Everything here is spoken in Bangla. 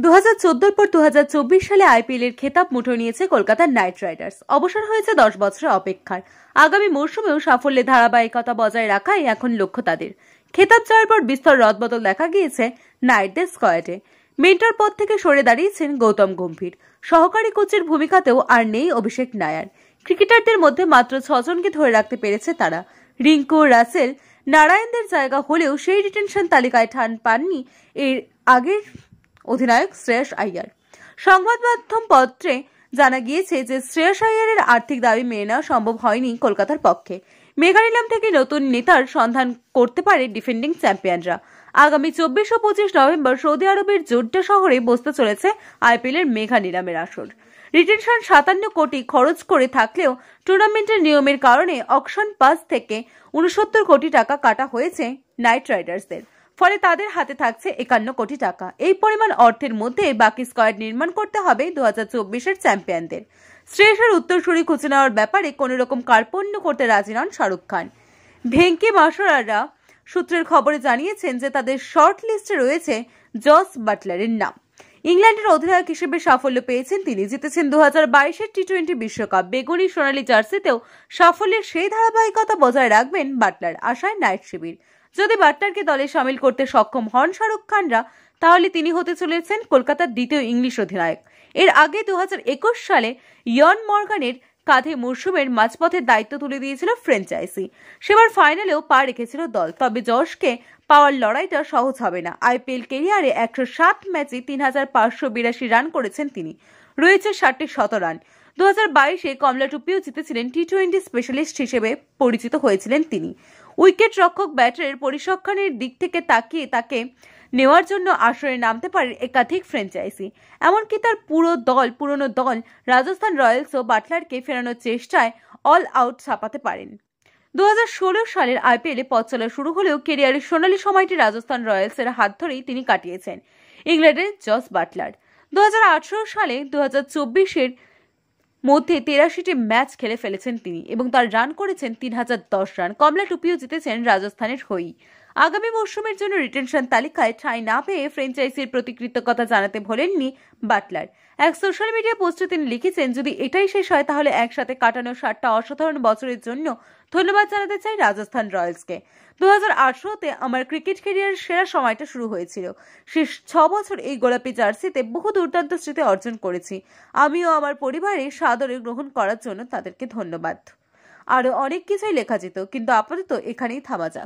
2014 পর 2024 সালে আইপিএল এর খেতাব মুঠোয় নিয়েছে কলকাতা নাইট রাইডার্স। অবসর হয়েছে 10 বছরের অপেক্ষার। আগামী মরশুমেও সাফল্যের ধারাবাহিকতা বজায় রাখাই এখন লক্ষ্য তাদের। খেতাব জয়ের পর বিস্তর রদবদল দেখা গিয়েছে নাইটদের স্কোয়াডে। মেন্টর পদ থেকে সরে দাঁড়িয়েছেন গৌতম গম্ভীর। সহকারী কোচের ভূমিকাতেও আর নেই অভিষেক নায়ার। ক্রিকেটারদের মধ্যে মাত্র 6 জনকে ধরে রাখতে পেরেছে তারা। রিঙ্কু, রাসেল, নারায়ণদের জায়গা হলেও সেই রিটেনশন তালিকায় ঠান পাননি এর আগের অধিনায়ক শ্রেয়স আইয়ার। সংবাদ মাধ্যম পত্রে জানা গিয়েছে যে শ্রেয়স আইয়ারের আর্থিক দাবি মেনে নেওয়া সম্ভব হয়নি কলকাতার পক্ষে। মেগা নিলাম থেকে নতুন নেতার সন্ধান করতে পারে ডিফেন্ডিং চ্যাম্পিয়নরা। আগামী 24 ও 25 নভেম্বর সৌদি আরবের জোড্ডা শহরে বসতে চলেছে আইপিএল এর মেগা নিলামের আসর। রিটেনশন 57 কোটি খরচ করে থাকলেও টুর্নামেন্টের নিয়মের কারণে অকশন পাস থেকে 69 কোটি টাকা কাটা হয়েছে নাইট রাইডার্সদের। ফলে তাদের হাতে থাকছে 51 কোটি টাকা। এই পরিমাণ অর্থের মধ্যে বাকি স্কোয়াড নির্মাণ করতে হবে 2024-এর চ্যাম্পিয়নদের। শ্রেয়সের উত্তরসূরি খুঁজে নেওয়ার ব্যাপারে কোনো রকম কার্পণ্য করতে রাজি নন শাহরুখ খান। ভেঙ্কি মাসরারা সূত্রের খবরে জানিয়েছেন যে তাদের শর্ট লিস্টে রয়েছে জস বাটলারের নাম। ইংল্যান্ডের অধিনায়ক হিসেবে সাফল্য পেয়েছেন তিনি। জিতেছেন 2022-এর টি-20 বিশ্বকাপ। বেগুনি সোনালী জার্সিতেও সাফল্যের সেই ধারাবাহিকতা বজায় রাখবেন বাটলার, আশায় নাইট শিবির। যদি বাটলারকে দলে সামিল করতে সক্ষম হন শাহরুখ খানরা, তাহলে তিনি হতে চলেছেন কলকাতার দ্বিতীয় ইংলিশ অধিনায়ক। এর আগে 2021 সালে ইয়ন মর্গানের কাঁধে মরশুমের মাঝপথের দায়িত্ব তুলে দিয়েছিল ফ্র্যাঞ্চাইজি। সেবার ফাইনালেও পা রেখেছিল দল। তবে জশকে পাওয়ার লড়াইটা সহজ হবে না। আইপিএল ক্যারিয়ারে 107 ম্যাচে 3582 রান করেছেন তিনি। রয়েছে 60টি শতরান। 2022-এ কমলা টুপিও জিতেছিলেন। টি-20 স্পেশালিস্ট হিসেবে পরিচিত হয়েছিলেন তিনি। উইকেট রক্ষক ব্যাটারের পরিসংখ্যানের দিক থেকে তাকিয়ে তাকে নেওয়ার জন্য আসরে নামতে পারে একাধিক ফ্র্যাঞ্চাইজি। এমনকি তার পুরনো দল রাজস্থান রয়্যালসও বাটলারকে ফেরানোর চেষ্টায় অল আউট ছাপাতে পারেন। 2016 সালের আইপিএলে পথ চলা শুরু হলেও ক্যারিয়ারের সোনালী সময়টি রাজস্থান রয়্যালসের হাত ধরেই তিনি কাটিয়েছেন ইংল্যান্ডের জস বাটলার। 2018 সালে 2024-এর মধ্যে 83টি ম্যাচ খেলে ফেলেছেন তিনি এবং তার রান করেছেন 3010 রান। কমলা টুপিও জিতেছেন রাজস্থানের হয়েই। আগামী মরশুমের জন্য রিটেনশন তালিকায় ঠাঁই না পেয়ে ফ্র্যাঞ্চাইজির প্রতি কৃতজ্ঞতা জানাতে ভোলেননি বাটলার। এক সোশ্যাল মিডিয়া পোস্টে তিনি লিখেছেন, যদি এটাই শেষ হয় তাহলে একসাথে কাটানো 60টা অসাধারণ বছরের জন্য ধন্যবাদ জানাতে চাই রাজস্থান রয়্যালসকে। 2018-তে আমার ক্রিকেট ক্যারিয়ারের সেরা সময়টা শুরু হয়েছিল। শেষ 6 বছর এই গোলাপি জার্সিতে বহু দুর্দান্ত স্মৃতি অর্জন করেছি। আমিও আমার পরিবারে সাদরে গ্রহণ করার জন্য তাদেরকে ধন্যবাদ। আরো অনেক কিছুই লেখা যেত, কিন্তু আপাতত এখানেই থামা যাক।